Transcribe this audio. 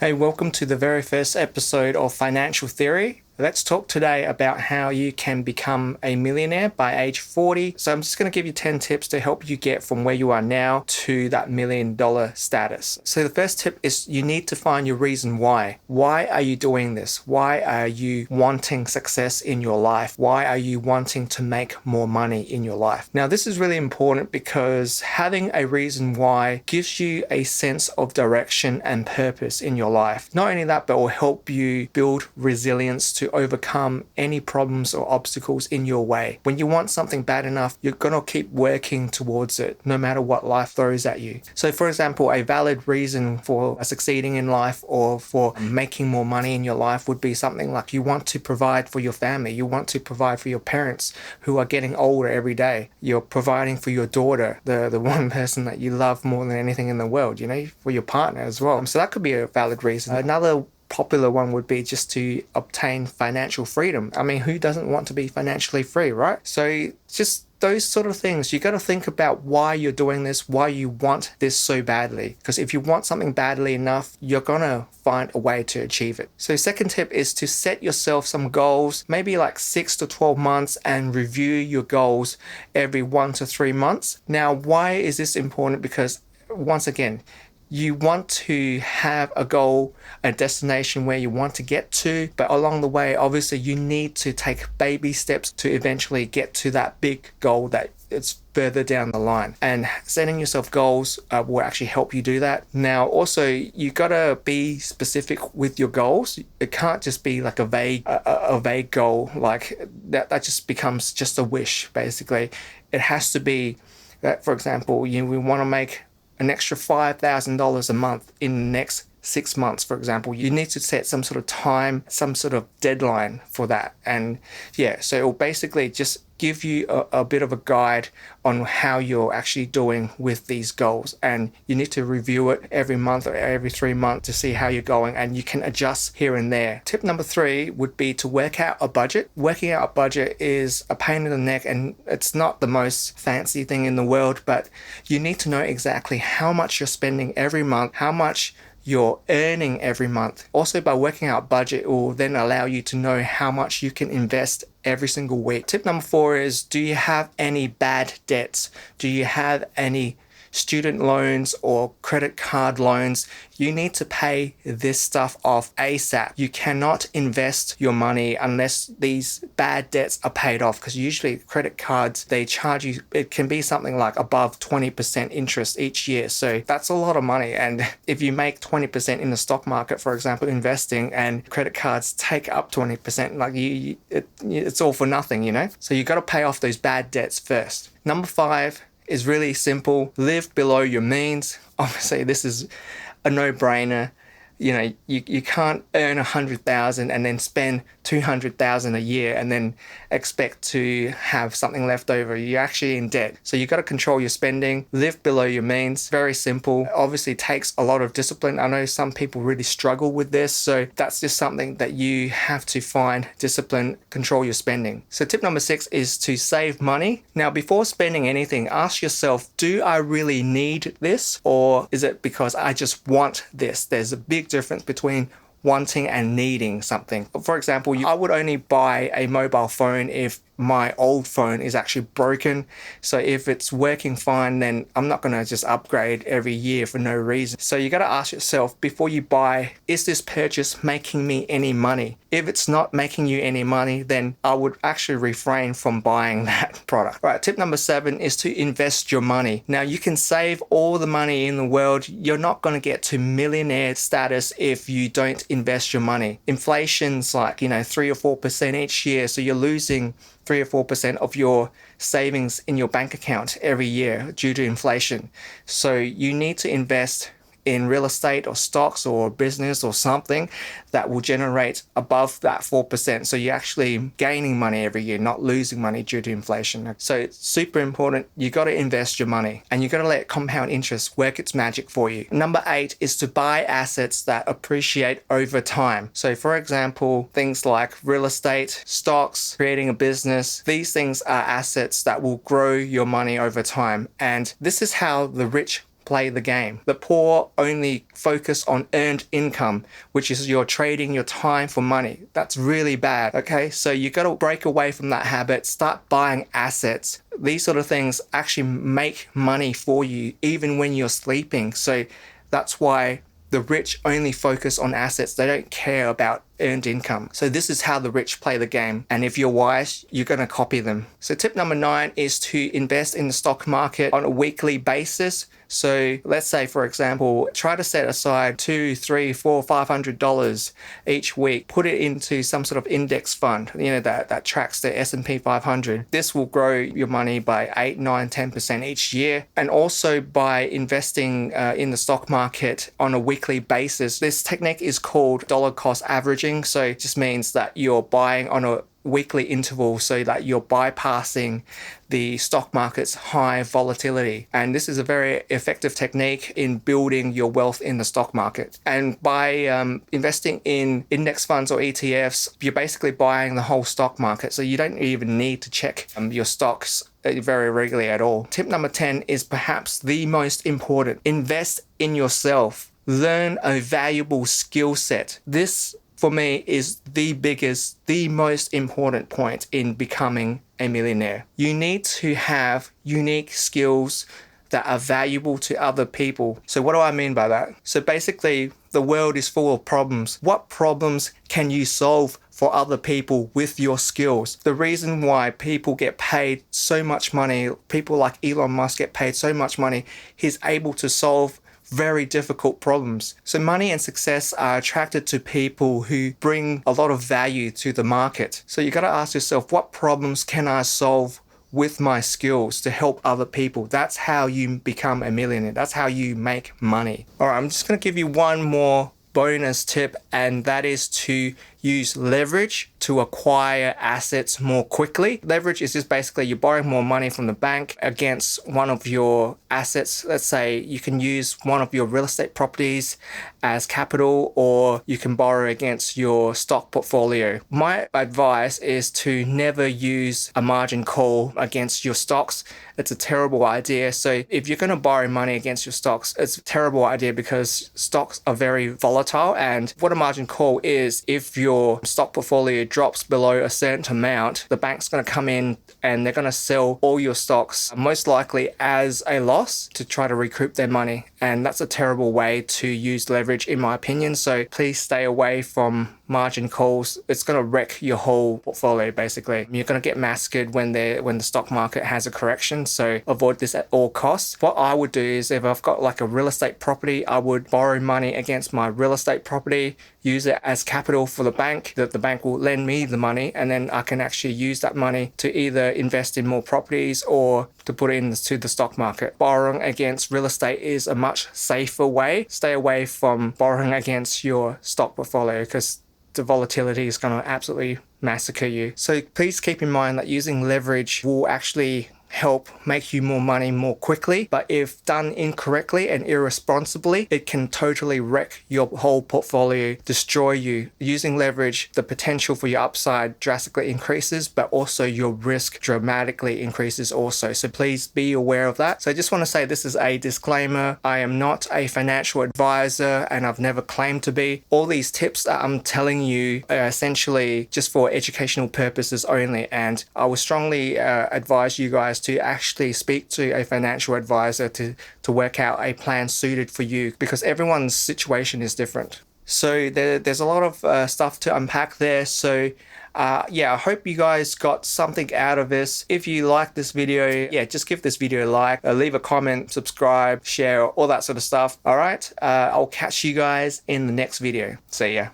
Hey, welcome to the very first episode of Financial Theory. Let's talk today about how you can become a millionaire by age 40. So I'm just going to give you 10 tips to help you get from where you are now to that $1 million status. So the first tip is you need to find your reason why. Why are you doing this? Why are you wanting success in your life? Why are you wanting to make more money in your life? Now, this is really important because having a reason why gives you a sense of direction and purpose in your life. Not only that, but it will help you build resilience to overcome any problems or obstacles in your way. When you want something bad enough, you're going to keep working towards it no matter what life throws at you. So for example, a valid reason for succeeding in life or for making more money in your life would be something like you want to provide for your family. You want to provide for your parents who are getting older every day. You're providing for your daughter, the one person that you love more than anything in the world, for your partner as well. So that could be a valid reason. Another popular one would be just to obtain financial freedom. I mean, who doesn't want to be financially free, right? So just those sort of things. You got to think about why you're doing this, why you want this so badly. Because if you want something badly enough, you're going to find a way to achieve it. So second tip is to set yourself some goals, maybe like 6 to 12 months, and review your goals every 1 to 3 months. Now, why is this important? Because once again, you want to have a goal, a destination where you want to get to, but along the way, obviously, you need to take baby steps to eventually get to that big goal that it's further down the line. And setting yourself goals will actually help you do that. Now, also, you got to be specific with your goals. It can't just be like a vague goal, like that just becomes just a wish, basically. It has to be that, for example, we want to make an extra $5,000 a month in the next 6 months, for example. You need to set some sort of time, some sort of deadline for that. And so it will basically just give you a bit of a guide on how you're actually doing with these goals. And you need to review it every month or every 3 months to see how you're going, and you can adjust here and there. Tip number 3 would be to work out a budget. Working out a budget is a pain in the neck, and it's not the most fancy thing in the world, but you need to know exactly how much you're spending every month, how much you're earning every month. Also, by working out budget, it will then allow you to know how much you can invest every single week. Tip number 4 is, do you have any bad debts? Do you have any student loans or credit card loans? You need to pay this stuff off ASAP. You cannot invest your money unless these bad debts are paid off, because usually credit cards, they charge you, it can be something like above 20% interest each year. So that's a lot of money. And if you make 20% in the stock market, for example, investing, and credit cards take up 20%, like it's all for nothing, So you got to pay off those bad debts first. Number 5 is really simple. Live below your means. Obviously, this is a no-brainer. You can't earn 100,000 and then spend 200,000 a year and then expect to have something left over. You're actually in debt. So you got to control your spending, live below your means. Very simple. Obviously takes a lot of discipline. I know some people really struggle with this. So that's just something that you have to find discipline, control your spending. So tip number 6 is to save money. Now, before spending anything, ask yourself, do I really need this? Or is it because I just want this? There's a big difference between wanting and needing something. For example, I would only buy a mobile phone if my old phone is actually broken. So if it's working fine, then I'm not going to just upgrade every year for no reason. So you got to ask yourself before you buy, is this purchase making me any money? If it's not making you any money, then I would actually refrain from buying that product. All right, tip number 7 is to invest your money. Now, you can save all the money in the world. You're not going to get to millionaire status if you don't invest your money. Inflation's like, 3 or 4% each year. So you're losing 3 or 4% of your savings in your bank account every year due to inflation. So you need to invest in real estate or stocks or business or something that will generate above that 4%. So you're actually gaining money every year, not losing money due to inflation. So it's super important. You got to invest your money, and you got to let compound interest work its magic for you. Number 8 is to buy assets that appreciate over time. So for example, things like real estate, stocks, creating a business, these things are assets that will grow your money over time. And this is how the rich play the game. The poor only focus on earned income, which is you're trading your time for money. That's really bad, okay? So you got to break away from that habit, start buying assets. These sort of things actually make money for you even when you're sleeping. So that's why the rich only focus on assets. They don't care about earned income. So this is how the rich play the game. And if you're wise, you're going to copy them. So tip number 9 is to invest in the stock market on a weekly basis. So let's say, for example, try to set aside $200, $300, $400, $500 each week. Put it into some sort of index fund, that tracks the S&P 500. This will grow your money by 8, 9, 10% each year. And also by investing in the stock market on a weekly basis. This technique is called dollar cost averaging. So it just means that you're buying on a weekly interval so that you're bypassing the stock market's high volatility. And this is a very effective technique in building your wealth in the stock market. And by investing in index funds or ETFs, you're basically buying the whole stock market. So you don't even need to check your stocks very regularly at all. Tip number 10 is perhaps the most important. Invest in yourself. Learn a valuable skill set. This, for me, is the most important point in becoming a millionaire. You need to have unique skills that are valuable to other people. So what do I mean by that? So basically, the world is full of problems. What problems can you solve for other people with your skills? The reason why people get paid so much money, people like Elon Musk get paid so much money, he's able to solve very difficult problems. So money and success are attracted to people who bring a lot of value to the market. So you got to ask yourself, what problems can I solve with my skills to help other people? That's how you become a millionaire. That's how you make money. All right, I'm just going to give you one more bonus tip, and that is to use leverage to acquire assets more quickly. Leverage is just basically you're borrowing more money from the bank against one of your assets. Let's say you can use one of your real estate properties as capital, or you can borrow against your stock portfolio. My advice is to never use a margin call against your stocks. It's a terrible idea. So if you're going to borrow money against your stocks, it's a terrible idea because stocks are very volatile. And what a margin call is, if your stock portfolio drops below a certain amount, the bank's going to come in and they're going to sell all your stocks, most likely as a loss, to try to recoup their money. And that's a terrible way to use leverage, in my opinion. So please stay away from margin calls. It's going to wreck your whole portfolio, basically. You're going to get massacred when the stock market has a correction. So avoid this at all costs. What I would do is, if I've got like a real estate property, I would borrow money against my real estate property, use it as capital for the bank, that the bank will lend me the money, and then I can actually use that money to either invest in more properties or to put it into the stock market. Borrowing against real estate is a much safer way. Stay away from borrowing against your stock portfolio because the volatility is going to absolutely massacre you. So please keep in mind that using leverage will actually help make you more money more quickly, but if done incorrectly and irresponsibly, it can totally wreck your whole portfolio, destroy you. Using leverage, the potential for your upside drastically increases, but also your risk dramatically increases also. So please be aware of that. So I just want to say, this is a disclaimer. I am not a financial advisor and I've never claimed to be. All these tips that I'm telling you are essentially just for educational purposes only, and I would strongly advise you guys to actually speak to a financial advisor to work out a plan suited for you, because everyone's situation is different. So there's a lot of stuff to unpack there. So yeah, I hope you guys got something out of this. If you like this video, yeah, just give this video a like, leave a comment, subscribe, share, all that sort of stuff. All right, I'll catch you guys in the next video. See ya.